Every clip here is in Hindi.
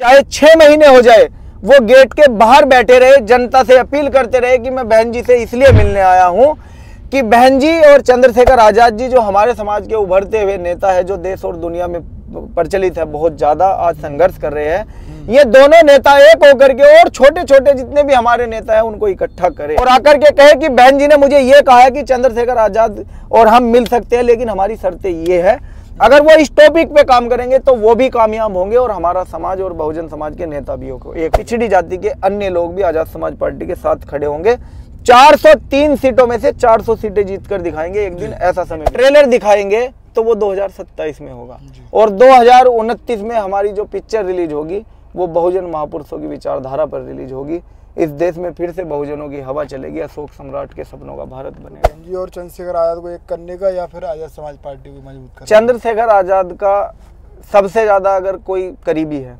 चाहे 6 महीने हो जाए वो गेट के बाहर बैठे रहे, जनता से अपील करते रहे कि मैं बहन जी से इसलिए मिलने आया हूं कि बहन जी और चंद्रशेखर आजाद जी जो हमारे समाज के उभरते हुए नेता है, जो देश और दुनिया में प्रचलित है, बहुत ज्यादा आज संघर्ष कर रहे हैं, ये दोनों नेता एक होकर के और छोटे छोटे जितने भी हमारे नेता हैं उनको इकट्ठा करें और आकर के कहे कि बहन जी ने मुझे ये कहा है कि चंद्रशेखर आजाद और हम मिल सकते हैं, लेकिन हमारी शर्तें ये है। अगर वो इस टॉपिक पे काम करेंगे तो वो भी कामयाब होंगे और हमारा समाज और बहुजन समाज के नेता भी होंगे। एक पिछड़ी जाति के अन्य लोग भी आजाद समाज पार्टी के साथ खड़े होंगे। 403 सीटों में से 400 सीटें जीत कर दिखाएंगे एक दिन, ऐसा समय ट्रेलर दिखाएंगे तो वो 2027 में होगा और 2029 में हमारी जो पिक्चर रिलीज होगी वो बहुजन महापुरुषों की विचारधारा पर रिलीज होगी। इस देश में फिर से बहुजनों की हवा चलेगी, अशोक सम्राट के सपनों का भारत बनेगा। जी, और चंद्रशेखर आजाद को एक करने का या फिर आजाद समाज पार्टी को मजबूत करने? चंद्रशेखर आजाद का सबसे ज्यादा अगर कोई करीबी है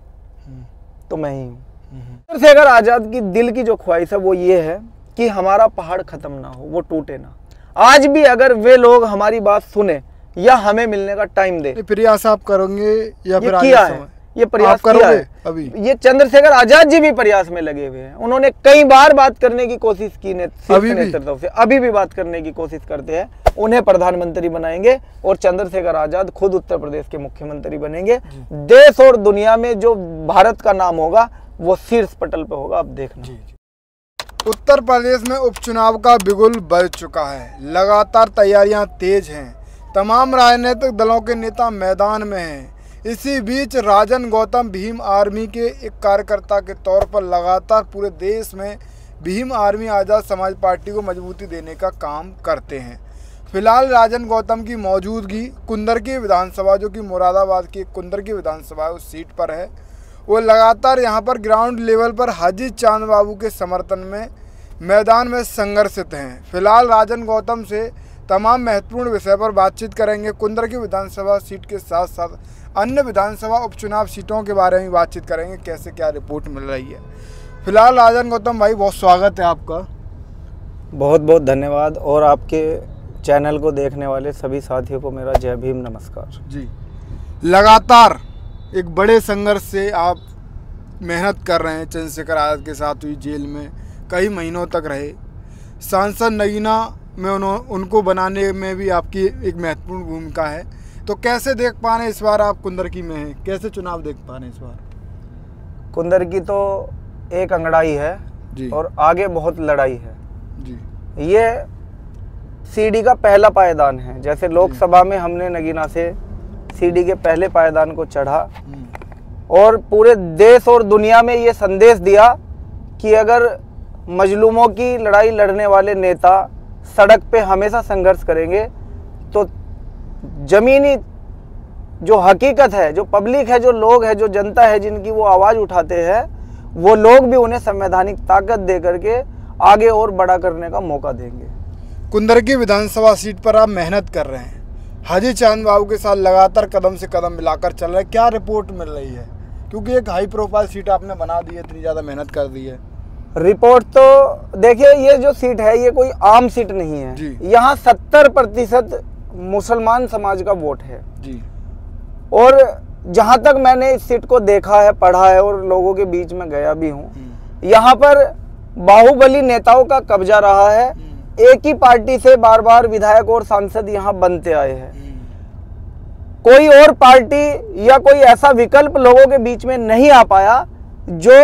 तो मैं ही हूँ। चंद्रशेखर आजाद की दिल की जो ख्वाहिश है वो ये है कि हमारा पहाड़ खत्म ना हो, वो टूटे ना। आज भी अगर वे लोग हमारी बात सुने या हमें मिलने का टाइम दे, प्रयास आप करोगे या फिर किया है, ये प्रयास किया है अभी? ये चंद्रशेखर आजाद जी भी प्रयास में लगे हुए हैं। उन्होंने कई बार बात करने की कोशिश की नेतृत्व से, अभी भी बात करने की कोशिश करते हैं। उन्हें प्रधानमंत्री बनाएंगे और चंद्रशेखर आजाद खुद उत्तर प्रदेश के मुख्यमंत्री बनेंगे। देश और दुनिया में जो भारत का नाम होगा वो शीर्ष पटल पे होगा, आप देखना। उत्तर प्रदेश में उपचुनाव का बिगुल बज चुका है, लगातार तैयारियां तेज हैं, तमाम राजनीतिक दलों के नेता मैदान में हैं। इसी बीच राजन गौतम भीम आर्मी के एक कार्यकर्ता के तौर पर लगातार पूरे देश में भीम आर्मी आज़ाद समाज पार्टी को मजबूती देने का काम करते हैं। फिलहाल राजन गौतम की मौजूदगी कुंदरकी विधानसभा, जो कि मुरादाबाद की कुंदरकी विधानसभा उस सीट पर है, वो लगातार यहाँ पर ग्राउंड लेवल पर हाजी चांद बाबू के समर्थन में मैदान में संघर्षित हैं। फिलहाल राजन गौतम से तमाम महत्वपूर्ण विषय पर बातचीत करेंगे। कुंदरकी विधानसभा सीट के साथ साथ अन्य विधानसभा उपचुनाव सीटों के बारे में बातचीत करेंगे, कैसे क्या रिपोर्ट मिल रही है। फिलहाल राजन गौतम भाई, बहुत स्वागत है आपका। बहुत बहुत धन्यवाद और आपके चैनल को देखने वाले सभी साथियों को मेरा जय भीम नमस्कार जी। लगातार एक बड़े संघर्ष से आप मेहनत कर रहे हैं। चंद्रशेखर आजाद के साथ हुई जेल में कई महीनों तक रहे, सांसद नगीना में उनको बनाने में भी आपकी एक महत्वपूर्ण भूमिका है। तो कैसे देख पा रहे हैं इस बार आप कुंदरकी में हैं, कैसे चुनाव देख पा रहे हैं इस बार? कुंदरकी तो एक अंगड़ाई है जी, और आगे बहुत लड़ाई है जी। ये सीढ़ी का पहला पायदान है। जैसे लोकसभा में हमने नगीना से सीढ़ी के पहले पायदान को चढ़ा और पूरे देश और दुनिया में ये संदेश दिया कि अगर मजलूमों की लड़ाई लड़ने वाले नेता सड़क पे हमेशा संघर्ष करेंगे तो जमीनी जो हकीकत है, जो पब्लिक है, जो लोग है, जो जनता है, जिनकी वो आवाज़ उठाते हैं, वो लोग भी उन्हें संवैधानिक ताकत दे करके आगे और बड़ा करने का मौका देंगे। कुंदरकी विधानसभा सीट पर आप मेहनत कर रहे हैं, हाजी चांद बाबू के साथ लगातार कदम से कदम मिलाकर चल रहे हैं, क्या रिपोर्ट मिल रही है? क्योंकि एक हाई प्रोफाइल सीट आपने बना दी है, इतनी ज़्यादा मेहनत कर दी है। रिपोर्ट तो देखिए, ये जो सीट है ये कोई आम सीट नहीं है। यहाँ 70% मुसलमान समाज का वोट है जी। और जहाँ तक मैंने इस सीट को देखा है, पढ़ा है और लोगों के बीच में गया भी हूँ, यहाँ पर बाहुबली नेताओं का कब्जा रहा है। एक ही पार्टी से बार बार विधायक और सांसद यहाँ बनते आए हैं। कोई और पार्टी या कोई ऐसा विकल्प लोगों के बीच में नहीं आ पाया जो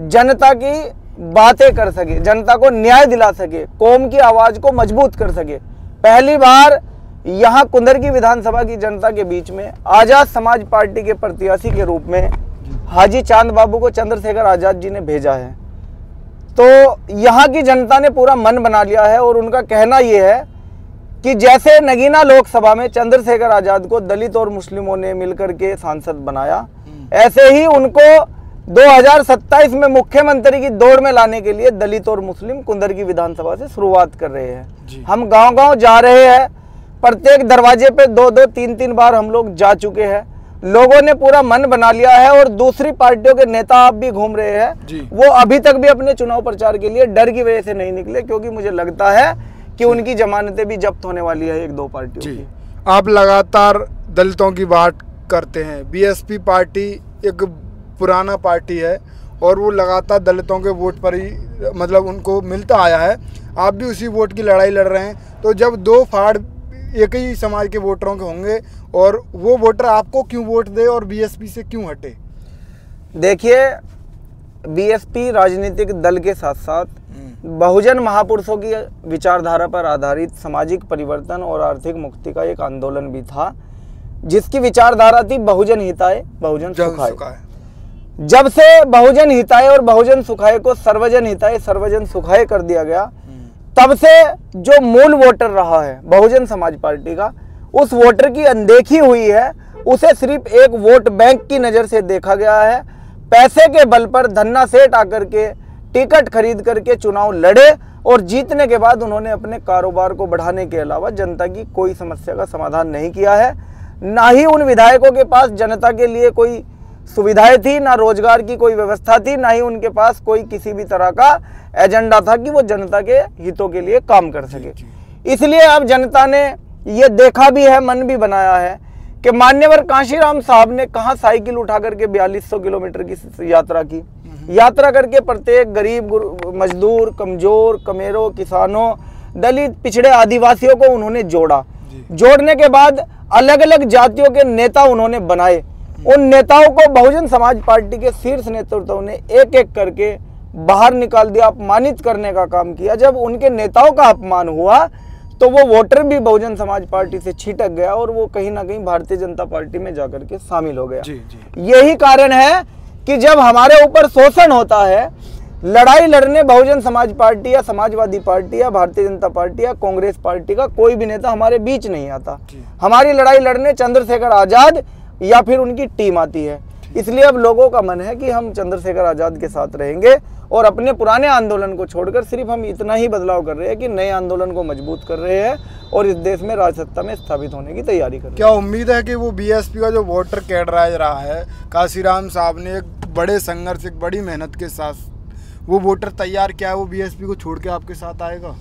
जनता की बातें कर सके, जनता को न्याय दिला सके, कौम की आवाज को मजबूत कर सके। पहली बार यहाँ कुंदरकी विधानसभा की जनता के बीच में आजाद समाज पार्टी के प्रत्याशी के रूप में हाजी चांद बाबू को चंद्रशेखर आजाद जी ने भेजा है। तो यहाँ की जनता ने पूरा मन बना लिया है और उनका कहना यह है कि जैसे नगीना लोकसभा में चंद्रशेखर आजाद को दलित और मुस्लिमों ने मिलकर के सांसद बनाया, ऐसे ही उनको 2027 में मुख्यमंत्री की दौड़ में लाने के लिए दलित और मुस्लिम कुंदरकी विधानसभा से शुरुआत कर रहे हैं। हम गांव-गांव जा रहे हैं, प्रत्येक दरवाजे पे 2-2, 3-3 बार हम लोग जा चुके हैं। लोगों ने पूरा मन बना लिया है और दूसरी पार्टियों के नेता आप भी घूम रहे हैं, वो अभी तक भी अपने चुनाव प्रचार के लिए डर की वजह से नहीं निकले, क्योंकि मुझे लगता है कि उनकी जमानतें भी जब्त होने वाली है 1-2 पार्टियों की। आप लगातार दलितों की बात करते हैं, बीएसपी पार्टी एक पुराना पार्टी है और वो लगातार दलितों के वोट पर ही मतलब उनको मिलता आया है। आप भी उसी वोट की लड़ाई लड़ रहे हैं, तो जब दो फाड़ एक ही समाज के वोटरों के होंगे और वो वोटर आपको क्यों वोट दे और बीएसपी से क्यों हटे? देखिए, बीएसपी राजनीतिक दल के साथ साथ बहुजन महापुरुषों की विचारधारा पर आधारित सामाजिक परिवर्तन और आर्थिक मुक्ति का एक आंदोलन भी था, जिसकी विचारधारा थी बहुजन हिताय बहुजन सुखाय। जब से बहुजन हिताय और बहुजन सुखाय को सर्वजन हिताय सर्वजन सुखाय कर दिया गया, तब से जो मूल वोटर रहा है बहुजन समाज पार्टी का, उस वोटर की अनदेखी हुई है। उसे सिर्फ एक वोट बैंक की नज़र से देखा गया है। पैसे के बल पर धन्ना सेठ आकर के टिकट खरीद करके चुनाव लड़े और जीतने के बाद उन्होंने अपने कारोबार को बढ़ाने के अलावा जनता की कोई समस्या का समाधान नहीं किया है। ना ही उन विधायकों के पास जनता के लिए कोई सुविधाएं थी, ना रोजगार की कोई व्यवस्था थी, ना ही उनके पास कोई किसी भी तरह का एजेंडा था कि वो जनता के हितों के लिए काम कर सके। इसलिए अब जनता ने ये देखा भी है, मन भी बनाया है कि मान्यवर कांशीराम साहब ने कहाँ साइकिल उठा करके 4200 किलोमीटर की यात्रा की। यात्रा करके प्रत्येक गरीब मजदूर, कमजोर, कमेरों, किसानों, दलित, पिछड़े आदिवासियों को उन्होंने जोड़ा। जोड़ने के बाद अलग अलग जातियों के नेता उन्होंने बनाए। उन नेताओं को बहुजन समाज पार्टी के शीर्ष नेतृत्व ने एक एक करके बाहर निकाल दिया, अपमानित करने का काम किया। जब उनके नेताओं का अपमान हुआ तो वो वोटर भी बहुजन समाज पार्टी से छिटक गया और वो कहीं ना कहीं भारतीय जनता पार्टी में जाकर के शामिल हो गया। यही कारण है कि जब हमारे ऊपर शोषण होता है, लड़ाई लड़ने बहुजन समाज पार्टी या समाजवादी पार्टी या भारतीय जनता पार्टी या कांग्रेस पार्टी का कोई भी नेता हमारे बीच नहीं आता। हमारी लड़ाई लड़ने चंद्रशेखर आजाद या फिर उनकी टीम आती है। इसलिए अब लोगों का मन है कि हम चंद्रशेखर आजाद के साथ रहेंगे और अपने पुराने आंदोलन को छोड़कर सिर्फ हम इतना ही बदलाव कर रहे हैं कि नए आंदोलन को मजबूत कर रहे हैं और इस देश में राजसत्ता में स्थापित होने की तैयारी कर रहे हैं। क्या उम्मीद है कि वो बीएसपी का जो वोटर कैडराइज रहा है, कांशीराम साहब ने एक बड़े संघर्ष, एक बड़ी मेहनत के साथ वो वोटर तैयार किया है, वो बीएसपी को छोड़ के आपके साथ आएगा?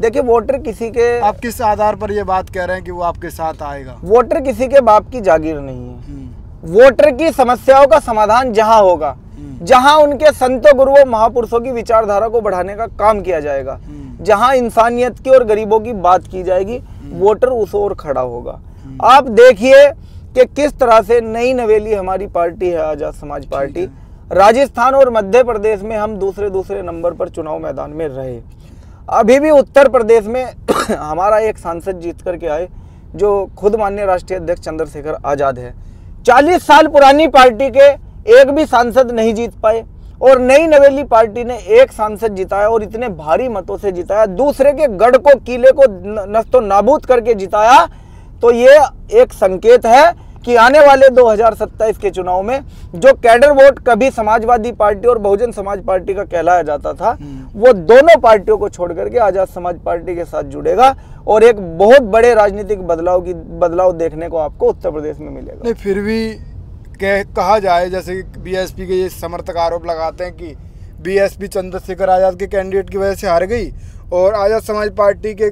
देखिए, वोटर किसी के, आप किस आधार पर ये बात कह रहे हैं कि वो आपके साथ आएगा? वोटर किसी के बाप की जागीर नहीं है। वोटर की समस्याओं का समाधान जहां होगा, जहां उनके संतों, गुरुओं, महापुरुषों की विचारधारा को बढ़ाने का काम किया जाएगा, जहां इंसानियत की और गरीबों की बात की जाएगी, वोटर उस ओर खड़ा होगा। आप देखिए कि किस तरह से नई नवेली हमारी पार्टी है, आजाद समाज पार्टी। राजस्थान और मध्य प्रदेश में हम दूसरे नंबर पर चुनाव मैदान में रहे। अभी भी उत्तर प्रदेश में हमारा एक सांसद जीत करके आए, जो खुद माननीय राष्ट्रीय अध्यक्ष चंद्रशेखर आजाद है। 40 साल पुरानी पार्टी के एक भी सांसद नहीं जीत पाए और नई नवेली पार्टी ने एक सांसद जिताया और इतने भारी मतों से जिताया, दूसरे के गढ़ को, किले को नस्तो नाबूद करके जिताया। तो ये एक संकेत है कि आने वाले 2027 के चुनाव में जो कैडर वोट कभी समाजवादी पार्टी और बहुजन समाज पार्टी का कहलाया जाता था, वो दोनों पार्टियों को छोड़ करके आजाद समाज पार्टी के साथ जुड़ेगा और एक बहुत बड़े राजनीतिक बदलाव देखने को आपको उत्तर प्रदेश में मिलेगा। नहीं, फिर भी कहा जाए, जैसे कि बीएसपी के ये समर्थक आरोप लगाते हैं कि बीएसपी चंद्रशेखर आजाद के कैंडिडेट की वजह से हार गई, और आजाद समाज पार्टी के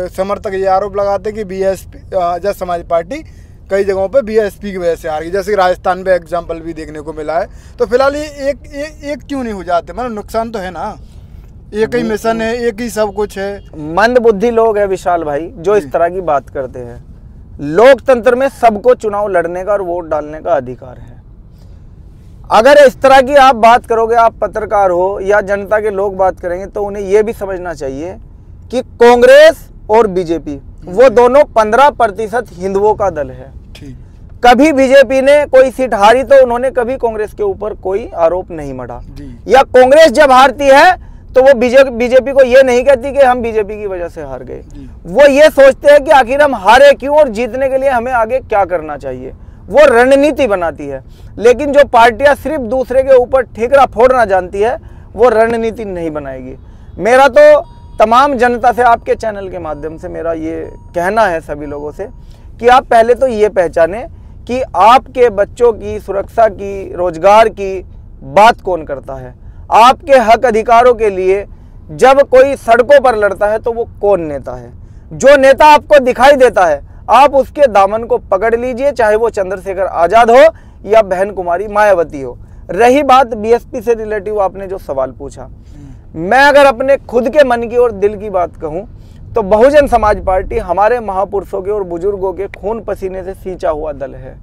समर्थक ये आरोप लगाते हैं कि बीएसपी आजाद समाज पार्टी कई जगहों पे बीएसपी की वजह से हार गई, जैसे कि राजस्थान में एग्जाम्पल भी देखने को मिला है। तो फिलहाल ये एक क्यों नहीं हो जाते? मतलब नुकसान तो है ना, एक ही मिशन है, एक ही सब कुछ है। मंद बुद्धि लोग है विशाल भाई, जो इस तरह की बात करते हैं। लोकतंत्र में सबको चुनाव लड़ने का और वोट डालने का अधिकार है। अगर इस तरह की आप बात करोगे, आप पत्रकार हो या जनता के लोग बात करेंगे, तो उन्हें यह भी समझना चाहिए कि कांग्रेस और बीजेपी वो दोनों 15% हिंदुओं का दल है। कभी बीजेपी ने कोई सीट हारी तो उन्होंने कभी कांग्रेस के ऊपर कोई आरोप नहीं मढ़ा, या कांग्रेस जब हारती है तो वो बीजेपी को ये नहीं कहती कि हम बीजेपी की वजह से हार गए। वो ये सोचते हैं कि आखिर हम हारे क्यों और जीतने के लिए हमें आगे क्या करना चाहिए। वो रणनीति बनाती है। लेकिन जो पार्टियां सिर्फ दूसरे के ऊपर ठिकरा फोड़ना जानती है, वो रणनीति नहीं बनाएगी। मेरा तो तमाम जनता से, आपके चैनल के माध्यम से मेरा ये कहना है सभी लोगों से कि आप पहले तो ये पहचानें कि आपके बच्चों की सुरक्षा की, रोजगार की बात कौन करता है। आपके हक अधिकारों के लिए जब कोई सड़कों पर लड़ता है तो वो कौन नेता है। जो नेता आपको दिखाई देता है, आप उसके दामन को पकड़ लीजिए, चाहे वो चंद्रशेखर आजाद हो या बहन कुमारी मायावती हो। रही बात बीएसपी से रिलेटिव आपने जो सवाल पूछा, मैं अगर अपने खुद के मन की और दिल की बात कहूं तो बहुजन समाज पार्टी हमारे महापुरुषों के और बुजुर्गों के खून पसीने से सींचा हुआ दल है।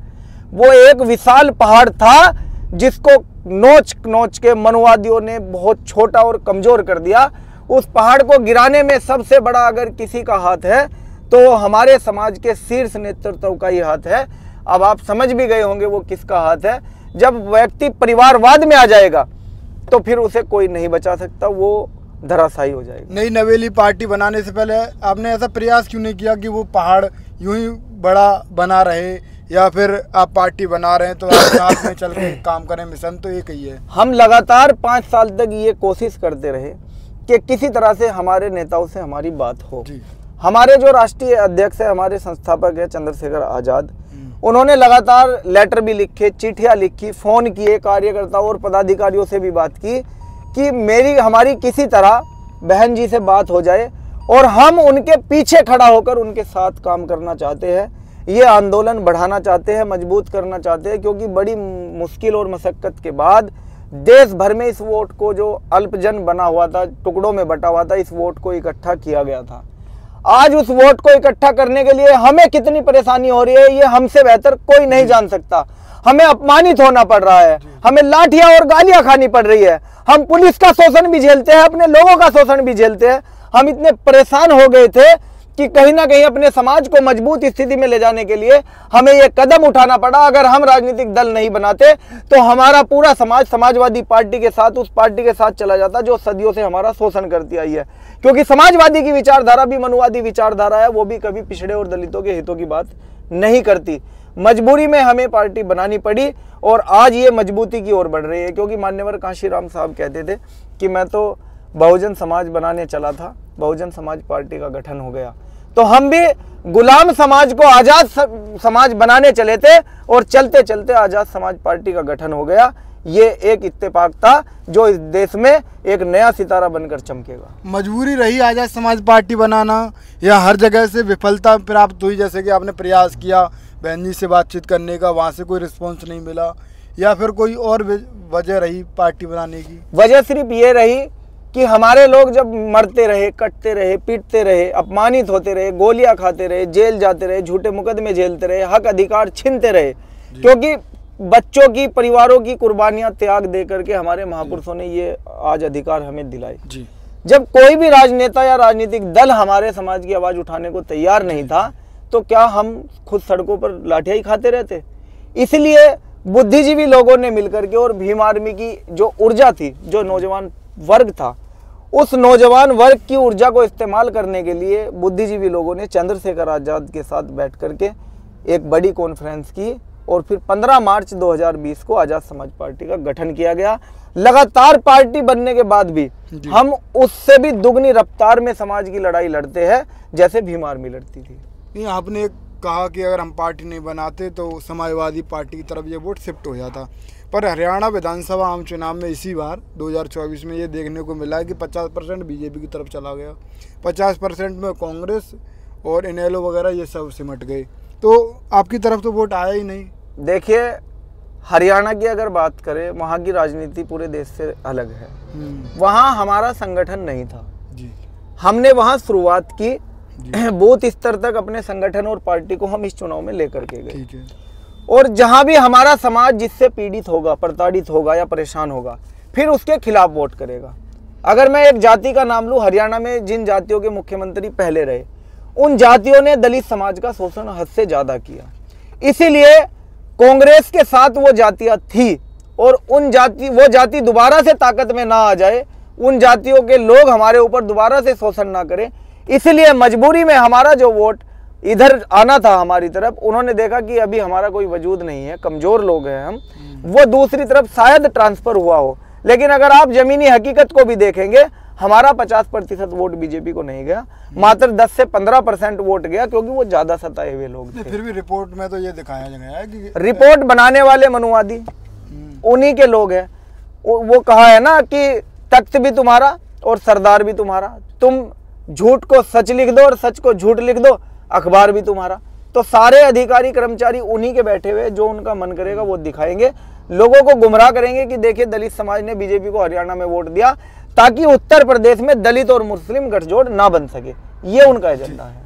वो एक विशाल पहाड़ था जिसको नोच नोच के मनुवादियों ने बहुत छोटा और कमजोर कर दिया। उस पहाड़ को गिराने में सबसे बड़ा अगर किसी का हाथ है तो हमारे समाज के शीर्ष नेतृत्व का ही हाथ है। अब आप समझ भी गए होंगे वो किसका हाथ है। जब व्यक्ति परिवारवाद में आ जाएगा तो फिर उसे कोई नहीं बचा सकता, वो धराशायी हो जाएगा। नई नवेली पार्टी बनाने से पहले आपने ऐसा प्रयास क्यों नहीं किया कि वो पहाड़ यूं ही बड़ा बना रहे, या फिर आप पार्टी बना रहे हैं तो आप साथ में चल के काम करें? मिशन तो एक ही है। हम लगातार 5 साल तक ये कोशिश करते रहे कि किसी तरह से हमारे नेताओं से हमारी बात हो। हमारे जो राष्ट्रीय अध्यक्ष है, हमारे संस्थापक है चंद्रशेखर आजाद, उन्होंने लगातार लेटर भी लिखे, चिट्ठियां लिखी, फोन किए, कार्यकर्ताओं और पदाधिकारियों से भी बात की कि हमारी किसी तरह बहन जी से बात हो जाए और हम उनके पीछे खड़ा होकर उनके साथ काम करना चाहते हैं। ये आंदोलन बढ़ाना चाहते हैं, मजबूत करना चाहते हैं, क्योंकि बड़ी मुश्किल और मशक्कत के बाद देश भर में इस वोट को, जो अल्पजन बना हुआ था, टुकड़ों में बटा हुआ था, इस वोट को इकट्ठा किया गया था। आज उस वोट को इकट्ठा करने के लिए हमें कितनी परेशानी हो रही है ये हमसे बेहतर कोई नहीं जान सकता। हमें अपमानित होना पड़ रहा है, हमें लाठियां और गालियां खानी पड़ रही है, हम पुलिस का शोषण भी झेलते हैं, अपने लोगों का शोषण भी झेलते हैं। हम इतने परेशान हो गए थे कि कहीं ना कहीं अपने समाज को मजबूत स्थिति में ले जाने के लिए हमें ये कदम उठाना पड़ा। अगर हम राजनीतिक दल नहीं बनाते तो हमारा पूरा समाज समाजवादी पार्टी के साथ, उस पार्टी के साथ चला जाता जो सदियों से हमारा शोषण करती आई है। क्योंकि समाजवादी की विचारधारा भी मनुवादी विचारधारा है, वो भी कभी पिछड़े और दलितों के हितों की बात नहीं करती। मजबूरी में हमें पार्टी बनानी पड़ी और आज ये मजबूती की ओर बढ़ रही है। क्योंकि मान्यवर कांशीराम साहब कहते थे कि मैं तो बहुजन समाज बनाने चला था, बहुजन समाज पार्टी का गठन हो गया। तो हम भी गुलाम समाज को आजाद समाज बनाने चले थे और चलते चलते आजाद समाज पार्टी का गठन हो गया। ये एक इत्तेफाक था जो इस देश में एक नया सितारा बनकर चमकेगा। मजबूरी रही आजाद समाज पार्टी बनाना, या हर जगह से विफलता प्राप्त हुई? जैसे कि आपने प्रयास किया बहन जी से बातचीत करने का, वहाँ से कोई रिस्पॉन्स नहीं मिला, या फिर कोई और वजह रही पार्टी बनाने की? वजह सिर्फ ये रही कि हमारे लोग जब मरते रहे, कटते रहे, पीटते रहे, अपमानित होते रहे, गोलियां खाते रहे, जेल जाते रहे, झूठे मुकदमे झेलते रहे, हक अधिकार छीनते रहे, क्योंकि बच्चों की, परिवारों की कुर्बानियां त्याग दे करके हमारे महापुरुषों ने ये आज अधिकार हमें दिलाए। जब कोई भी राजनेता या राजनीतिक दल हमारे समाज की आवाज उठाने को तैयार नहीं था तो क्या हम खुद सड़कों पर लाठियां ही खाते रहते? इसलिए बुद्धिजीवी लोगों ने मिलकर के और भीम आर्मी की जो ऊर्जा थी, जो नौजवान वर्ग था, उस नौजवान वर्ग की ऊर्जा को इस्तेमाल करने के लिए बुद्धिजीवी लोगों ने चंद्रशेखर आजाद के साथ बैठ करके एक बड़ी कॉन्फ्रेंस की और फिर 15 मार्च 2020 को आजाद समाज पार्टी का गठन किया गया। लगातार पार्टी बनने के बाद भी हम उससे भी दुगनी रफ्तार में समाज की लड़ाई लड़ते हैं जैसे भीम आर्मी लड़ती थी। नहीं, आपने कहा कि अगर हम पार्टी नहीं बनाते तो समाजवादी पार्टी की तरफ ये वोट शिफ्ट हो जाता, पर हरियाणा विधानसभा आम चुनाव में इसी बार 2024 में ये देखने को मिला है कि 50% बीजेपी की तरफ चला गया, 50% में कांग्रेस और इनेलो वगैरह ये सब सिमट गए, तो आपकी तरफ तो वोट आया ही नहीं। देखिए, हरियाणा की अगर बात करें, वहाँ की राजनीति पूरे देश से अलग है। वहाँ हमारा संगठन नहीं था जी। हमने वहाँ शुरुआत की, बूथ स्तर तक अपने संगठन और पार्टी को हम इस चुनाव में लेकर के गए। और जहां भी हमारा समाज जिससे पीड़ित होगा, प्रताड़ित होगा या परेशान होगा, फिर उसके खिलाफ वोट करेगा। अगर मैं एक जाति का नाम लूं, हरियाणा में जिन जातियों के मुख्यमंत्री पहले रहे, उन जातियों ने दलित समाज का शोषण हद से ज्यादा किया। इसीलिए कांग्रेस के साथ वो जातियां थी और वो जाति दोबारा से ताकत में ना आ जाए, उन जातियों के लोग हमारे ऊपर दोबारा से शोषण ना करें, इसलिए मजबूरी में हमारा जो वोट इधर आना था हमारी तरफ, उन्होंने देखा कि अभी हमारा कोई वजूद नहीं है, कमजोर लोग हैं हम, वो दूसरी तरफ शायद ट्रांसफर हुआ हो। लेकिन अगर आप जमीनी हकीकत को भी देखेंगे, हमारा 50% वोट बीजेपी को नहीं गया, मात्र 10 से 15% वोट गया, क्योंकि वो ज्यादा सताए हुए लोग थे। फिर भी रिपोर्ट में तो ये दिखाया गया है कि रिपोर्ट बनाने वाले मनुवादी उन्हीं के लोग हैं। वो कहा है ना कि तख्त भी तुम्हारा और सरदार भी तुम्हारा, तुम झूठ को सच लिख दो और सच को झूठ लिख दो, अखबार भी तुम्हारा। तो सारे अधिकारी कर्मचारी उन्हीं के बैठे हुए, जो उनका मन करेगा वो दिखाएंगे। लोगों को गुमराह करेंगे कि देखिए दलित समाज ने बीजेपी को हरियाणा में वोट दिया, ताकि उत्तर प्रदेश में दलित और मुस्लिम गठजोड़ ना बन सके। ये उनका एजेंडा है।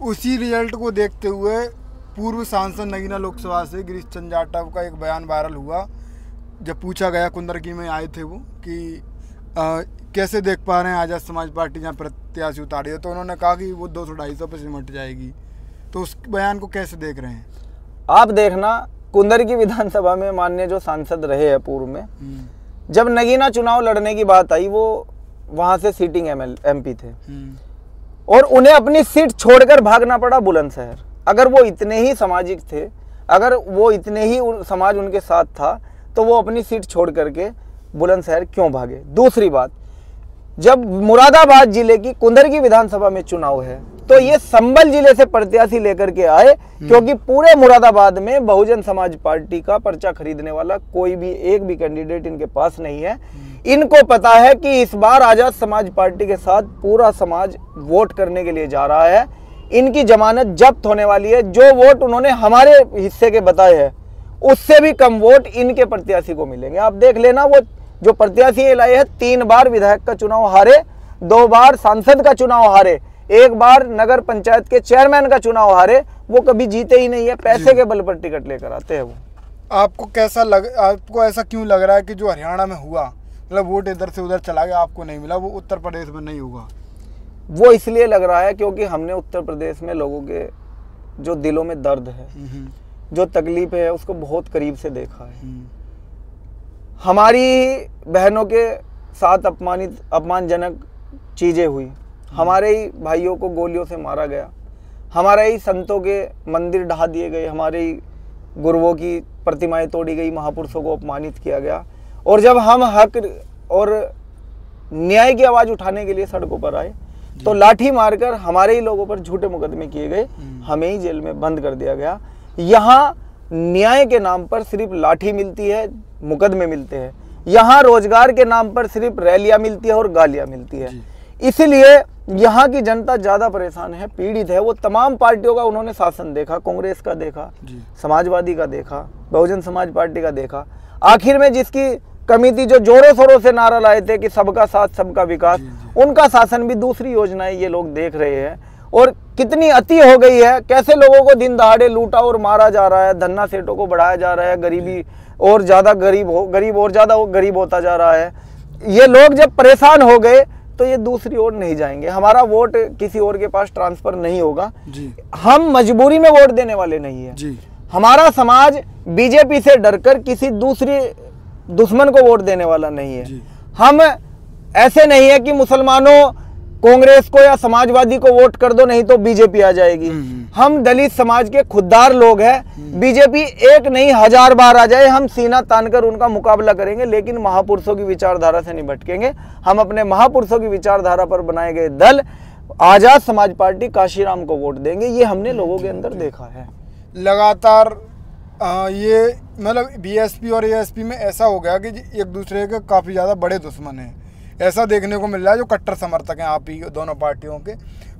उसी रिजल्ट को देखते हुए पूर्व सांसद नगीना लोकसभा से गिरीश चंद्र जाटव का एक बयान वायरल हुआ। जब पूछा गया, कुंदरकी में आए थे वो, कि कैसे देख पा रहे हैं आज़ाद समाज पार्टी जहाँ प्रत्याशी उतारी है, तो उन्होंने कहा कि वो 200-250 पे सिमट जाएगी। तो उस बयान को कैसे देख रहे हैं आप? देखना, कुंदरकी विधानसभा में माननीय जो सांसद रहे हैं पूर्व में, जब नगीना चुनाव लड़ने की बात आई, वो वहां से सीटिंग MP थे और उन्हें अपनी सीट छोड़कर भागना पड़ा बुलंदशहर। अगर वो इतने ही सामाजिक थे, अगर वो इतने ही समाज उनके साथ था, तो वो अपनी सीट छोड़ करके बुलंदशहर क्यों भागे? दूसरी बात, जब मुरादाबाद जिले की कुंदरकी विधानसभा में चुनाव है, तो ये संभल जिले से प्रत्याशी लेकर के आए, क्योंकि पूरे मुरादाबाद में बहुजन समाज पार्टी का पर्चा खरीदने वाला कोई भी एक भी कैंडिडेट इनके पास नहीं है। इनको पता है कि इस बार आजाद समाज पार्टी के साथ पूरा समाज वोट करने के लिए जा रहा है, इनकी जमानत जब्त होने वाली है। जो वोट उन्होंने हमारे हिस्से के बताए हैं, उससे भी कम वोट इनके प्रत्याशी को मिलेंगे। आप देख लेना, वो जो प्रत्याशी लाए हैं, 3 बार विधायक का चुनाव हारे, 2 बार सांसद का चुनाव हारे, 1 बार नगर पंचायत के चेयरमैन का चुनाव हारे, वो कभी जीते ही नहीं है। पैसे के बल पर टिकट लेकर आते हैं वो। आपको ऐसा क्यों लग रहा है कि जो हरियाणा में हुआ, मतलब वोट इधर से उधर चला गया, आपको नहीं मिला, वो उत्तर प्रदेश में नहीं होगा? वो इसलिए लग रहा है क्योंकि हमने उत्तर प्रदेश में लोगों के जो दिलों में दर्द है, जो तकलीफ है, उसको बहुत करीब से देखा है। हमारी बहनों के साथ अपमानजनक चीज़ें हुई, हमारे ही भाइयों को गोलियों से मारा गया, हमारे ही संतों के मंदिर ढहा दिए गए, हमारे ही गुरुओं की प्रतिमाएं तोड़ी गई, महापुरुषों को अपमानित किया गया। और जब हम हक और न्याय की आवाज़ उठाने के लिए सड़कों पर आए, तो लाठी मारकर हमारे ही लोगों पर झूठे मुकदमे किए गए, हमें ही जेल में बंद कर दिया गया। यहाँ न्याय के नाम पर सिर्फ लाठी मिलती है, मुकदमे मिलते हैं। यहाँ रोजगार के नाम पर सिर्फ रैलियां मिलती है और गालियां मिलती है। इसलिए यहाँ की जनता ज्यादा परेशान है, पीड़ित है। वो तमाम पार्टियों का उन्होंने शासन देखा, कांग्रेस का देखा, समाजवादी का देखा, बहुजन समाज पार्टी का देखा। आखिर में जिसकी कमी थी, जो जोरों शोरों से नारा लाए थे कि सबका साथ सबका विकास, उनका शासन भी दूसरी योजनाएं ये लोग देख रहे हैं। और कितनी अति हो गई है, कैसे लोगों को दिन दहाड़े लूटा और मारा जा रहा है, धन्ना सेठों को बढ़ाया जा रहा है, गरीब और ज्यादा गरीब होता जा रहा है। ये लोग जब परेशान हो गए तो ये दूसरी ओर नहीं जाएंगे। हमारा वोट किसी और के पास ट्रांसफर नहीं होगा जी। हम मजबूरी में वोट देने वाले नहीं है जी। हमारा समाज बीजेपी से डरकर किसी दूसरी दुश्मन को वोट देने वाला नहीं है। हम ऐसे नहीं है कि मुसलमानों कांग्रेस को या समाजवादी को वोट कर दो नहीं तो बीजेपी आ जाएगी। हम दलित समाज के खुददार लोग हैं। बीजेपी एक नहीं 1000 बार आ जाए, हम सीना तानकर उनका मुकाबला करेंगे, लेकिन महापुरुषों की विचारधारा से नहीं भटकेंगे। हम अपने महापुरुषों की विचारधारा पर बनाए गए दल आजाद समाज पार्टी काशीराम को वोट देंगे। ये हमने लोगों के अंदर देखा है। लगातार ये मतलब बीएसपी और एएसपी में ऐसा हो गया कि एक दूसरे के काफ़ी ज़्यादा बड़े दुश्मन हैं। ऐसा देखने को मिल रहा है, जो कट्टर समर्थक हैं आप ही दोनों पार्टियों के,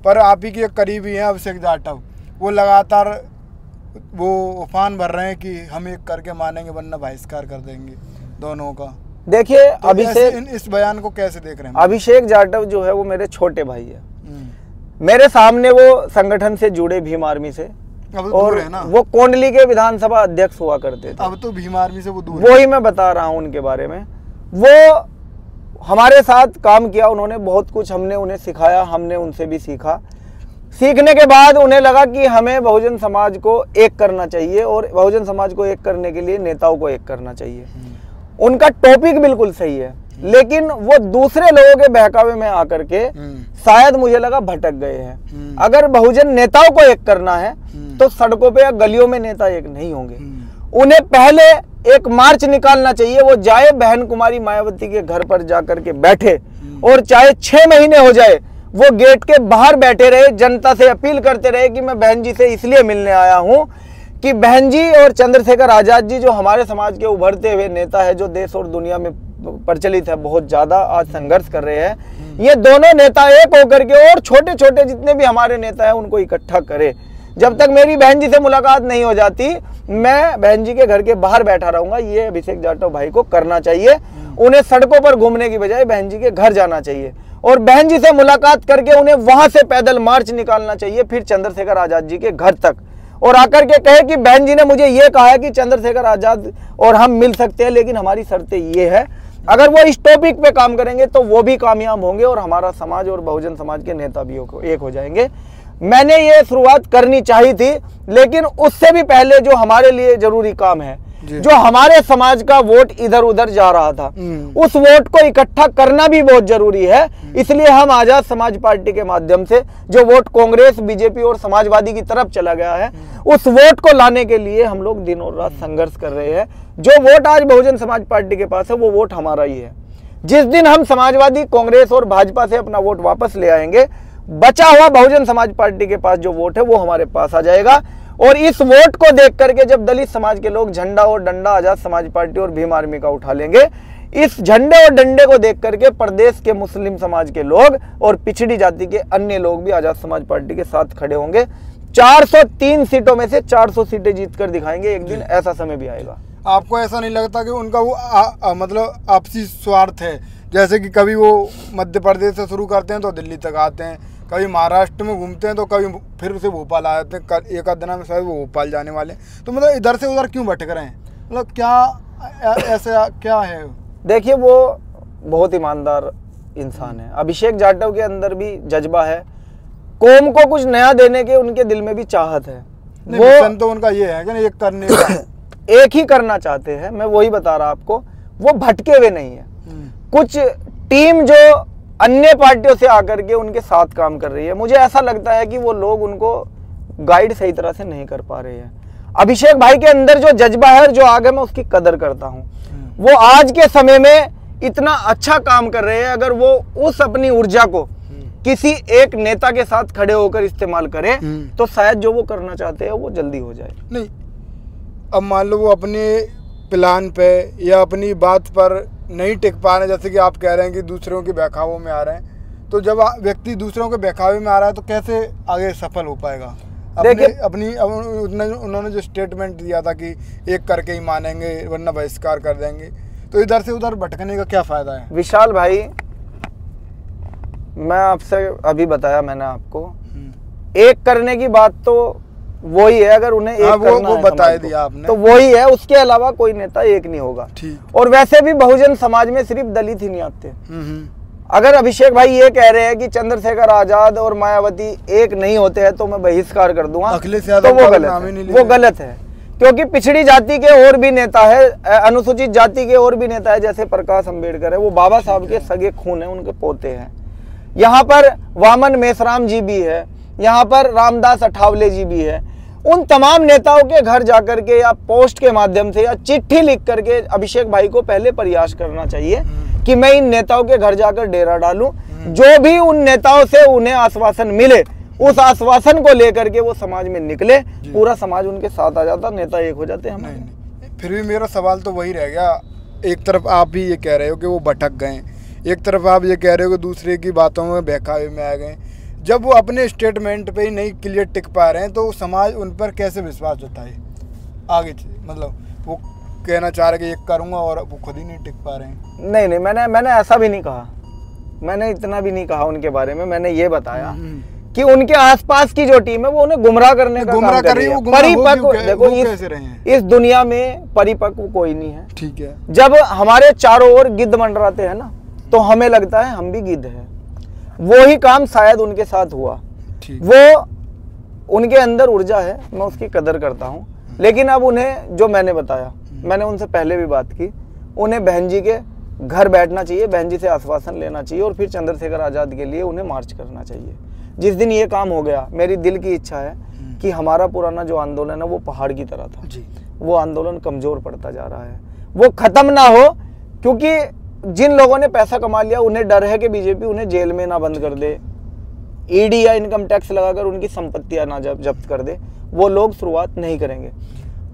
पर आप ही के करीबी हैं अभिषेक जाटव, वो लगातार वो उफान भर रहे हैं कि हम एक करके मानेंगे वरना बहिष्कार कर देंगे दोनों का। देखिए तो अभिषेक, इस बयान को कैसे देख रहे हैं? अभिषेक जाटव जो है वो मेरे छोटे भाई है। मेरे सामने वो संगठन से जुड़े भीम आर्मी से, और है ना? वो कोंडली के विधानसभा अध्यक्ष हुआ करते थे। अब तो भीम आर्मी से वो दूर, वो ही मैं बता रहा हूँ उनके बारे में। वो हमारे साथ काम किया, उन्होंने बहुत कुछ हमने उन्हें सिखाया, हमने उनसे भी सीखा। सीखने के बाद उन्हें लगा कि हमें बहुजन समाज को एक करना चाहिए, और बहुजन समाज को एक करने के लिए नेताओं को एक करना चाहिए। उनका टॉपिक बिल्कुल सही है, लेकिन वो दूसरे लोगों के बहकावे में आकर के शायद मुझे लगा भटक गए हैं। अगर बहुजन नेताओं को एक करना है तो सड़कों पे या गलियों में नेता एक नहीं होंगे। उन्हें पहले एक मार्च निकालना चाहिए। वो जाए बहन कुमारी मायावती के घर पर जाकर के बैठे, और चाहे 6 महीने हो जाए वो गेट के बाहर बैठे रहे, जनता से अपील करते रहे कि मैं बहन जी से इसलिए मिलने आया हूं कि बहन जी और चंद्रशेखर आजाद जी जो हमारे समाज के उभरते हुए नेता है, जो देश और दुनिया में प्रचलित है, बहुत ज्यादा आज संघर्ष कर रहे हैं, ये दोनों नेता एक होकर के और छोटे छोटे जितने भी हमारे नेता हैं उनको इकट्ठा करे, जब तक मेरी बहन जी से मुलाकात नहीं हो जाती मैं बहन जी के घर के बाहर बैठा रहूंगा। ये अभिषेक जाटव भाई को करना चाहिए। उन्हें सड़कों पर घूमने की बजाय बहन जी के घर जाना चाहिए और बहन जी से मुलाकात करके उन्हें वहां से पैदल मार्च निकालना चाहिए, फिर चंद्रशेखर आजाद जी के घर तक, और आकर के कहे कि बहन जी ने मुझे ये कहा है कि चंद्रशेखर आजाद और हम मिल सकते हैं, लेकिन हमारी शर्तें ये है। अगर वो इस टॉपिक पे काम करेंगे तो वो भी कामयाब होंगे और हमारा समाज और बहुजन समाज के नेता भी एक हो जाएंगे। मैंने ये शुरुआत करनी चाहिए थी, लेकिन उससे भी पहले जो हमारे लिए जरूरी काम है, जो हमारे समाज का वोट इधर उधर जा रहा था, उस वोट को इकट्ठा करना भी बहुत जरूरी है। इसलिए हम आजाद समाज पार्टी के माध्यम से जो वोट कांग्रेस, बीजेपी और समाजवादी की तरफ चला गया है, उस वोट को लाने के लिए हम लोग दिन और रात संघर्ष कर रहे हैं। जो वोट आज बहुजन समाज पार्टी के पास है वो वोट हमारा ही है। जिस दिन हम समाजवादी, कांग्रेस और भाजपा से अपना वोट वापस ले आएंगे, बचा हुआ बहुजन समाज पार्टी के पास जो वोट है वो हमारे पास आ जाएगा। और इस वोट को देख करके जब दलित समाज के लोग झंडा और डंडा आजाद समाज पार्टी और भीम आर्मी का उठा लेंगे, इस झंडे और डंडे को देख करके प्रदेश के मुस्लिम समाज के लोग और पिछड़ी जाति के अन्य लोग भी आजाद समाज पार्टी के साथ खड़े होंगे। 403 सीटों में से 400 सीटें जीत कर दिखाएंगे एक दिन, ऐसा समय भी आएगा। आपको ऐसा नहीं लगता कि उनका वो मतलब आपसी स्वार्थ है? जैसे कि कभी वो मध्य प्रदेश से शुरू करते हैं तो दिल्ली तक आते हैं, कभी महाराष्ट्र में घूमते हैं तो कभी फिर से भोपाल आ जाते हैं, एक आध दिन में शायद वो भोपाल जाने वाले, तो मतलब इधर से उधर क्यों भटक रहे हैं? मतलब क्या ऐसा क्या है? देखिए, वो बहुत ईमानदार इंसान है। अभिषेक जाटव के अंदर भी जज्बा है, कौम को कुछ नया देने के उनके दिल में भी चाहत है। वो तो उनका ये है कि एक करने का एक ही करना चाहते हैं। मैं वही बता रहा आपको, वो भटके हुए नहीं है। कुछ टीम जो अन्य पार्टियों से आकर के उनके साथ काम कर रही है, मुझे ऐसा लगता है कि वो लोग उनको गाइड सही तरह से नहीं कर पा रहे हैं। अभिषेक भाई के अंदर जो जज्बा है, जो आगे मैं उसकी कदर करता हूँ, वो आज के समय में इतना अच्छा काम कर रहे हैं। अगर वो उस अपनी ऊर्जा को किसी एक नेता के साथ खड़े होकर इस्तेमाल करें तो शायद जो वो करना चाहते हैं वो जल्दी हो जाए। नहीं, अब मान लो वो अपने प्लान पे या अपनी बात पर नहीं टिक पा रहे, जैसे कि आप कह रहे हैं कि दूसरों के बहकावों में आ रहे हैं, तो जब व्यक्ति दूसरों के बहकावे में आ रहा है तो कैसे आगे सफल हो पाएगा? उन्होंने जो स्टेटमेंट दिया था कि एक करके ही मानेंगे वरना बहिष्कार कर देंगे, तो इधर से उधर भटकने का क्या फायदा है? विशाल भाई, मैं आपसे अभी बताया मैंने आपको, एक करने की बात तो वही है। अगर उन्हें एक करना वो बता दिया आपने, तो वही है, उसके अलावा कोई नेता एक नहीं होगा। और वैसे भी बहुजन समाज में सिर्फ दलित ही नहीं आते। अगर अभिषेक भाई ये कह रहे हैं कि चंद्रशेखर आजाद और मायावती एक नहीं होते हैं तो मैं बहिष्कार कर दूंगा, तो वो गलत है। क्योंकि पिछड़ी जाति के और भी नेता है, अनुसूचित जाति के और भी नेता है, जैसे प्रकाश अंबेडकर है, वो बाबा साहब के सगे खून है, उनके पोते हैं। यहाँ पर वामन मेश्राम जी भी है, यहाँ पर रामदास अठावले जी भी है। उन तमाम नेताओं के घर जाकर के या पोस्ट के माध्यम से या चिट्ठी लिख करके अभिषेक भाई को पहले प्रयास करना चाहिए कि मैं इन नेताओं के घर जाकर डेरा डालूं। जो भी उन नेताओं से उन्हें आश्वासन मिले, उस आश्वासन को लेकर के वो समाज में निकले, पूरा समाज उनके साथ आ जाता, नेता एक हो जाते हैं। फिर भी मेरा सवाल तो वही रह गया, एक तरफ आप भी ये कह रहे हो कि वो भटक गए, एक तरफ आप ये कह रहे हो कि दूसरे की बातों में बहकावे में आ गए। जब वो अपने स्टेटमेंट पे ही नहीं क्लियर टिक पा रहे हैं तो समाज उन पर कैसे विश्वास जताए आगे? मतलब वो कहना चाह रहे कि ये करूँगा और वो खुद ही नहीं टिक पा रहे हैं। नहीं, मैंने ऐसा भी नहीं कहा, मैंने इतना भी नहीं कहा उनके बारे में। मैंने ये बताया कि उनके आसपास की जो टीम है वो उन्हें गुमराह करने का काम कर रही है। परिपक्व देखो, इस दुनिया में परिपक्व कोई नहीं है। ठीक है, जब हमारे चारों ओर गिद्ध मंडराते हैं ना, तो हमें लगता है हम भी गिद्ध हैं। वो ही काम शायद उनके साथ हुआ। वो उनके अंदर ऊर्जा है, मैं उसकी कदर करता हूँ। लेकिन अब उन्हें, जो मैंने बताया, मैंने उनसे पहले भी बात की, उन्हें बहन जी के घर बैठना चाहिए, बहन जी से आश्वासन लेना चाहिए और फिर चंद्रशेखर आजाद के लिए उन्हें मार्च करना चाहिए। जिस दिन ये काम हो गया, मेरी दिल की इच्छा है कि हमारा पुराना जो आंदोलन है वो पहाड़ की तरह था, वो आंदोलन कमजोर पड़ता जा रहा है, वो खत्म ना हो। क्योंकि जिन लोगों ने पैसा कमा लिया उन्हें डर है कि बीजेपी उन्हें जेल में ना बंद कर दे, ईडी या इनकम टैक्स लगाकर उनकी संपत्तियां ना जब्त कर दे। वो लोग शुरुआत नहीं करेंगे।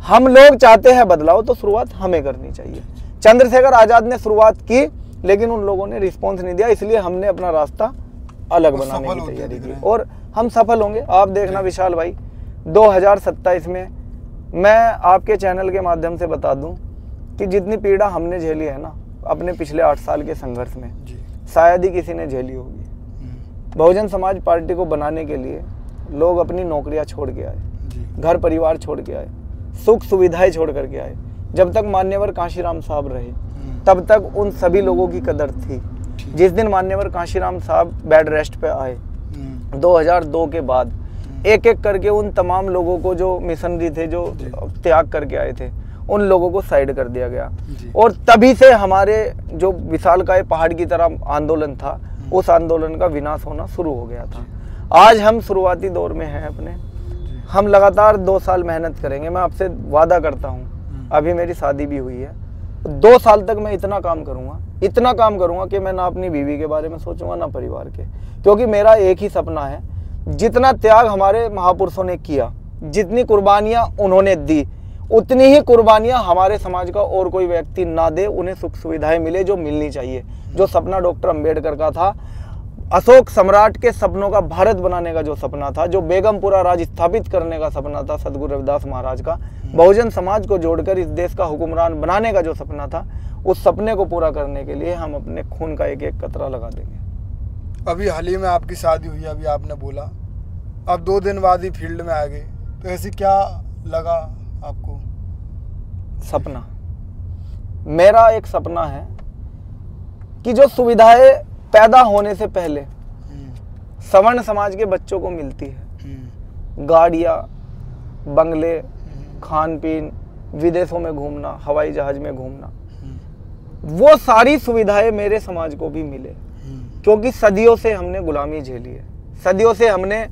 हम लोग चाहते हैं बदलाव, तो शुरुआत हमें करनी चाहिए। चंद्रशेखर आजाद ने शुरुआत की, लेकिन उन लोगों ने रिस्पॉन्स नहीं दिया, इसलिए हमने अपना रास्ता अलग बनाने की तैयारी की और हम सफल होंगे। आप देखना विशाल भाई, 2027 में मैं आपके चैनल के माध्यम से बता दूं कि जितनी पीड़ा हमने झेली है ना अपने पिछले 8 साल के संघर्ष में, शायद ही किसी ने झेली होगी। बहुजन समाज पार्टी को बनाने के लिए लोग अपनी नौकरियां छोड़ के आए, घर परिवार छोड़ के आए, सुख सुविधाएं छोड़ करके आए। जब तक मान्यवर कांशीराम साहब रहे तब तक उन सभी लोगों की कदर थी। जिस दिन मान्यवर कांशीराम साहब बेड रेस्ट पे आए 2002 के बाद, एक एक करके उन तमाम लोगों को जो मिशनरी थे, जो त्याग करके आए थे, उन लोगों को साइड कर दिया गया। और तभी से हमारे जो विशालकाय पहाड़ की तरह आंदोलन था, उस आंदोलन का विनाश होना शुरू हो गया था। आज हम शुरुआती दौर में हैं अपने, हम लगातार 2 साल मेहनत करेंगे। मैं आपसे वादा करता हूँ, अभी मेरी शादी भी हुई है, 2 साल तक मैं इतना काम करूँगा कि मैं ना अपनी बीवी के बारे में सोचूंगा ना परिवार के, क्योंकि मेरा एक ही सपना है, जितना त्याग हमारे महापुरुषों ने किया, जितनी कुर्बानियाँ उन्होंने दी, उतनी ही कुर्बानियाँ हमारे समाज का और कोई व्यक्ति ना दे, उन्हें सुख सुविधाएं मिले जो मिलनी चाहिए। जो सपना डॉक्टर अंबेडकर का था, अशोक सम्राट के सपनों का भारत बनाने का जो सपना था, जो बेगमपुरा राज स्थापित करने का सपना था सदगुरु रविदास महाराज का, बहुजन समाज को जोड़कर इस देश का हुक्मरान बनाने का जो सपना था, उस सपने को पूरा करने के लिए हम अपने खून का एक एक कतरा लगा देंगे। अभी हाल ही में आपकी शादी हुई, अभी आपने बोला अब 2 दिन बाद ही फील्ड में आ गए, तो ऐसी क्या लगा आपको? सपना, मेरा एक सपना है कि जो सुविधाएं पैदा होने से पहले सवर्ण समाज के बच्चों को मिलती है, गाड़ियाँ, बंगले, खान पीन, विदेशों में घूमना, हवाई जहाज में घूमना, वो सारी सुविधाएं मेरे समाज को भी मिले। क्योंकि सदियों से हमने गुलामी झेली है, सदियों से हमने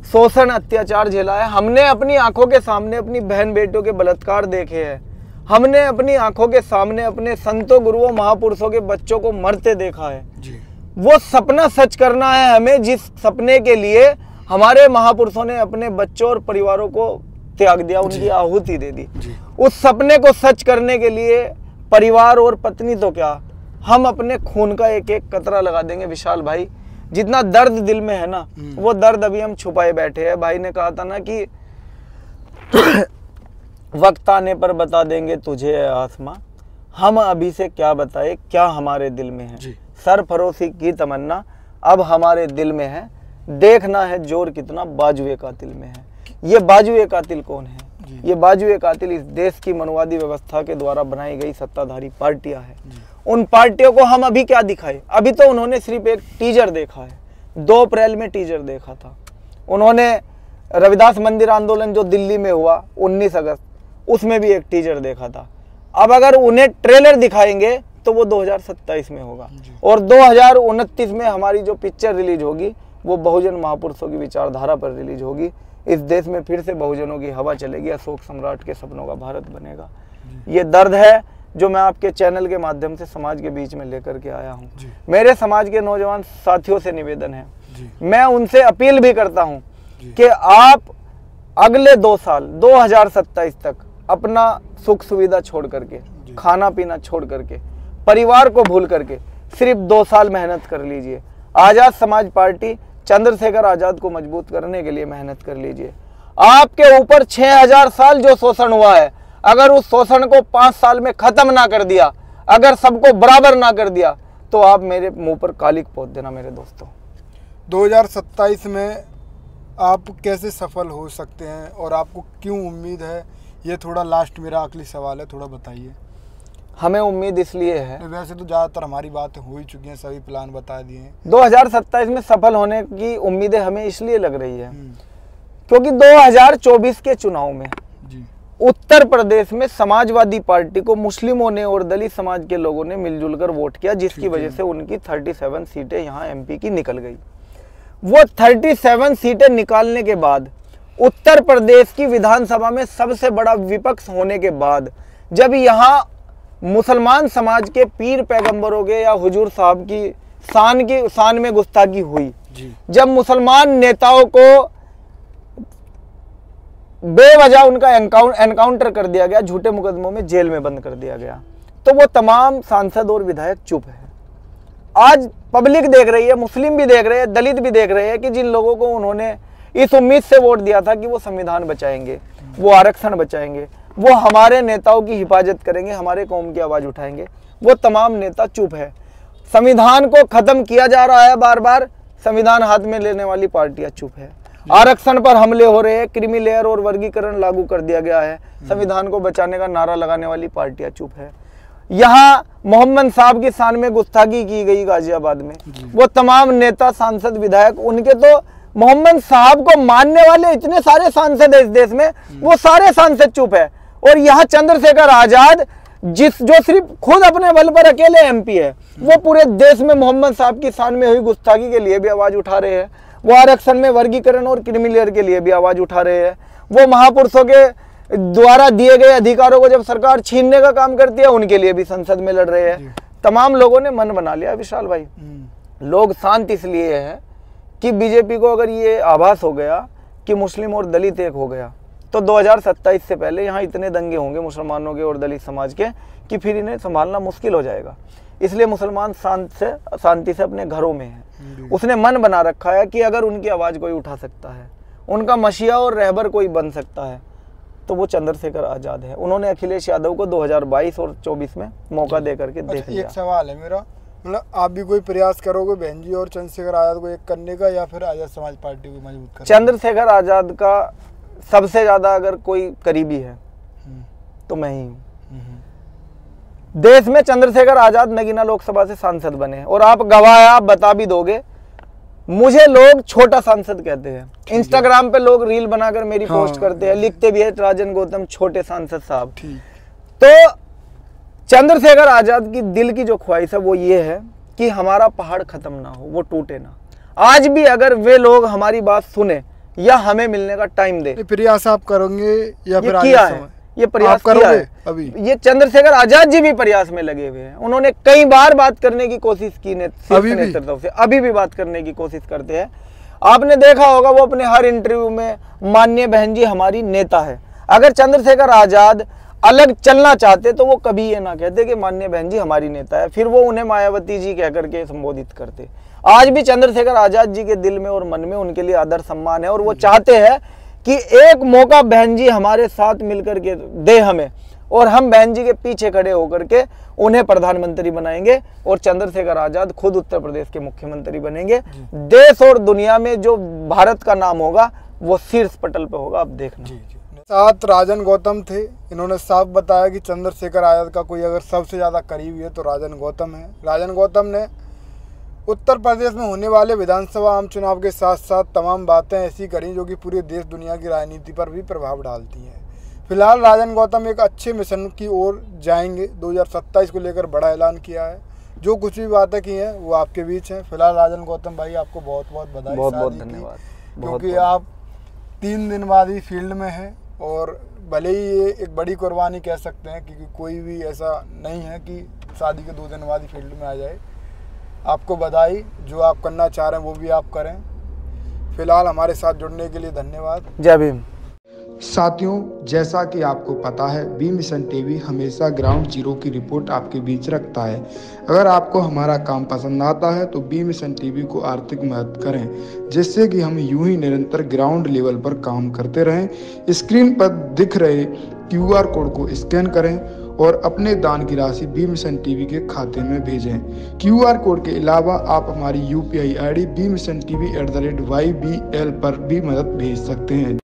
शोषण अत्याचार झेला है, हमने अपनी आंखों के सामने अपनी बहन बेटियों के बलात्कार देखे हैं, हमने अपनी आंखों के सामने अपने संतों गुरुओं महापुरुषों के बच्चों को मरते देखा है। वो सपना सच करना है हमें, जिस सपने के लिए हमारे महापुरुषों ने अपने बच्चों और परिवारों को त्याग दिया, उनकी आहुति दे दी। उस सपने को सच करने के लिए परिवार और पत्नी तो क्या, हम अपने खून का एक एक कतरा लगा देंगे। विशाल भाई, जितना दर्द दिल में है ना, वो दर्द अभी हम छुपाए बैठे हैं। भाई ने कहा था ना कि वक्त आने पर बता देंगे तुझे आसमां, हम अभी से क्या बताए क्या हमारे दिल में है। सरफरोशी की तमन्ना अब हमारे दिल में है, देखना है जोर कितना बाजुए कातिल में है। ये बाजुए कातिल कौन है? ये बाजुए कातिल इस देश की मनुवादी व्यवस्था के द्वारा बनाई गई सत्ताधारी पार्टियां हैं। उन पार्टियों को हम अभी क्या दिखाए? अभी तो उन्होंने सिर्फ एक टीजर देखा है, 2 अप्रैल में टीजर देखा था उन्होंने। रविदास मंदिर आंदोलन जो दिल्ली में हुआ 19 अगस्त, उसमें भी एक टीजर देखा था। अब अगर उन्हें ट्रेलर दिखाएंगे तो वो 2027 में होगा, और 2029 में हमारी जो पिक्चर रिलीज होगी वो बहुजन महापुरुषों की विचारधारा पर रिलीज होगी। इस देश में फिर से बहुजनों की हवा चलेगी, अशोक सम्राट के सपनों का भारत बनेगा। ये दर्द है जो मैं आपके चैनल के माध्यम से समाज के बीच में लेकर के आया हूँ। मेरे समाज के नौजवान साथियों से निवेदन है, मैं उनसे अपील भी करता हूँ कि आप अगले 2 साल 2027 तक अपना सुख सुविधा छोड़ करके, खाना पीना छोड़ करके, परिवार को भूल करके सिर्फ 2 साल मेहनत कर लीजिए। आजाद समाज पार्टी चंद्रशेखर आजाद को मजबूत करने के लिए मेहनत कर लीजिए। आपके ऊपर 6000 साल जो शोषण हुआ है, अगर उस शोषण को 5 साल में खत्म ना कर दिया, अगर सबको बराबर ना कर दिया, तो आप मेरे मुंह पर कालिक पोत देना मेरे दोस्तों। 2027 में आप कैसे सफल हो सकते हैं और आपको क्यों उम्मीद है? ये थोड़ा लास्ट मेरा आखिरी सवाल है, थोड़ा बताइए। हमें उम्मीद इसलिए है, वैसे तो ज़्यादातर हमारी बातें हो ही चुकी हैं, सभी प्लान बता दिए हैं। 2027 में सफल होने की उम्मीदें हमें इसलिए लग रही है क्योंकि 2024 के चुनाव में उत्तर प्रदेश में समाजवादी पार्टी को मुस्लिमों ने और दलित समाज के लोगों ने मिलजुल कर वोट किया, जिसकी वजह से उनकी 37 सीटें यहाँ एमपी की निकल गई। वो 37 सीटें निकालने के बाद उत्तर प्रदेश की विधानसभा में सबसे बड़ा विपक्ष होने के बाद, जब यहाँ मुसलमान समाज के पीर पैगंबरों के या हुजूर साहब की शान में गुस्ताखी हुई, जब मुसलमान नेताओं को बेवजह उनका एनकाउंटर कर दिया गया, झूठे मुकदमों में जेल में बंद कर दिया गया, तो वो तमाम सांसद और विधायक चुप है। आज पब्लिक देख रही है, मुस्लिम भी देख रहे हैं, दलित भी देख रहे हैं कि जिन लोगों को उन्होंने इस उम्मीद से वोट दिया था कि वो संविधान बचाएंगे, वो आरक्षण बचाएंगे, वो हमारे नेताओं की हिफाजत करेंगे, हमारे कौम की आवाज़ उठाएंगे। वो तमाम नेता चुप है। संविधान को खत्म किया जा रहा है बार बार, संविधान हाथ में लेने वाली पार्टियां चुप है। आरक्षण पर हमले हो रहे हैं, क्रीमी लेयर और वर्गीकरण लागू कर दिया गया है, संविधान को बचाने का नारा लगाने वाली पार्टियां चुप है। यहाँ मोहम्मद साहब की शान में गुस्ताखी की गई गाजियाबाद में, वो तमाम नेता, सांसद, विधायक, उनके तो मोहम्मद साहब को मानने वाले इतने सारे सांसद है इस देश में, वो सारे सांसद चुप है। और यहाँ चंद्रशेखर आजाद जो सिर्फ खुद अपने बल पर अकेले एमपी है, वो पूरे देश में मोहम्मद साहब की शान में हुई गुस्ताखी के लिए भी आवाज उठा रहे हैं। वो आरक्षण में वर्गीकरण और क्रीमी लेयर के लिए भी आवाज उठा रहे हैं। वो महापुरुषों के द्वारा दिए गए अधिकारों को जब सरकार छीनने का काम करती है, उनके लिए भी संसद में लड़ रहे हैं। तमाम लोगों ने मन बना लिया विशाल भाई। लोग शांत इसलिए है कि बीजेपी को अगर ये आभास हो गया कि मुस्लिम और दलित एक हो गया, तो 2027 से पहले यहाँ इतने दंगे होंगे मुसलमानों के और दलित समाज के कि फिर इन्हें संभालना मुश्किल हो जाएगा। इसलिए मुसलमान शांति से अपने घरों में है। उसने मन बना रखा है कि अगर उनकी आवाज़ कोई उठा सकता है, उनका मशीहा और रहबर कोई बन सकता है, तो वो चंद्रशेखर आज़ाद है। उन्होंने अखिलेश यादव को 2022 और 24 में मौका दे करके देख लिया। एक सवाल है मेरा, मतलब आप भी कोई प्रयास करोगे बहन जी और चंद्रशेखर आज़ाद को एक करने का, या फिर आज़ाद समाज पार्टी को मजबूत करने? चंद्रशेखर आज़ाद का सबसे ज्यादा अगर कोई करीबी है तो मैं ही हूँ। देश में चंद्रशेखर आजाद नगीना लोकसभा से सांसद बने और आप गवाह हैं, आप बता भी दोगे। मुझे लोग छोटा सांसद कहते हैं, इंस्टाग्राम पे लोग रील बनाकर मेरी पोस्ट करते हैं, लिखते भी है राजन गौतम छोटे सांसद साहब। तो चंद्रशेखर आजाद की दिल की जो ख्वाहिश है वो ये है कि हमारा पहाड़ खत्म ना हो, वो टूटे ना। आज भी अगर वे लोग हमारी बात सुने या हमें मिलने का टाइम दे, प्रयास आप करोगे या फिर किया है, ये प्रयास किया है अभी। ये चंद्रशेखर आजाद जी भी प्रयास में लगे हुए हैं। उन्होंने कई बार बात करने की कोशिश की नेतृत्व से, अभी भी बात करने की कोशिश करते हैं। आपने देखा होगा वो अपने हर इंटरव्यू में माननीय बहन जी हमारी नेता है। अगर चंद्रशेखर आजाद अलग चलना चाहते तो वो कभी ये ना कहते कि माननीय बहन जी हमारी नेता है, फिर वो उन्हें मायावती जी कह करके संबोधित करते। आज भी चंद्रशेखर आजाद जी के दिल में और मन में उनके लिए आदर सम्मान है और वो चाहते हैं कि एक मौका बहन जी हमारे साथ मिलकर के दे हमें, और हम बहन जी के पीछे खड़े होकर के उन्हें प्रधानमंत्री बनाएंगे और चंद्रशेखर आजाद खुद उत्तर प्रदेश के मुख्यमंत्री बनेंगे। देश और दुनिया में जो भारत का नाम होगा वो शीर्ष पटल पे होगा, आप देखना। साथ राजन गौतम थे, इन्होंने साफ बताया कि चंद्रशेखर आजाद का कोई अगर सबसे ज़्यादा करीबी है तो राजन गौतम है। राजन गौतम ने उत्तर प्रदेश में होने वाले विधानसभा आम चुनाव के साथ साथ तमाम बातें ऐसी करी जो कि पूरे देश दुनिया की राजनीति पर भी प्रभाव डालती हैं। फिलहाल राजन गौतम एक अच्छे मिशन की ओर जाएंगे। 2027 को लेकर बड़ा ऐलान किया है। जो कुछ भी बातें की हैं वो आपके बीच हैं। फिलहाल राजन गौतम भाई आपको बहुत बहुत बधाई, बहुत बहुत धन्यवाद, क्योंकि आप 3 दिन बाद ही फील्ड में हैं और भले ही ये एक बड़ी कुर्बानी कह सकते हैं क्योंकि कोई भी ऐसा नहीं है कि शादी के 2 दिन बाद ही फील्ड में आ जाए। आपको बधाई, जो आप करना चाह रहे हैं वो भी आप करें। फिलहाल हमारे साथ जुड़ने के लिए धन्यवाद। जय भीम। साथियों, जैसा कि आपको पता है बी मिशन टीवी हमेशा ग्राउंड जीरो की रिपोर्ट आपके बीच रखता है। अगर आपको हमारा काम पसंद आता है तो बी मिशन टीवी को आर्थिक मदद करें, जिससे कि हम यूं ही निरंतर ग्राउंड लेवल पर काम करते रहें। स्क्रीन पर दिख रहे QR कोड को स्कैन करें और अपने दान की राशि बी मिशन टीवी के खाते में भेजें। QR कोड के अलावा आप हमारी UPI ID BMissionTV@YBL पर भी मदद भेज सकते हैं।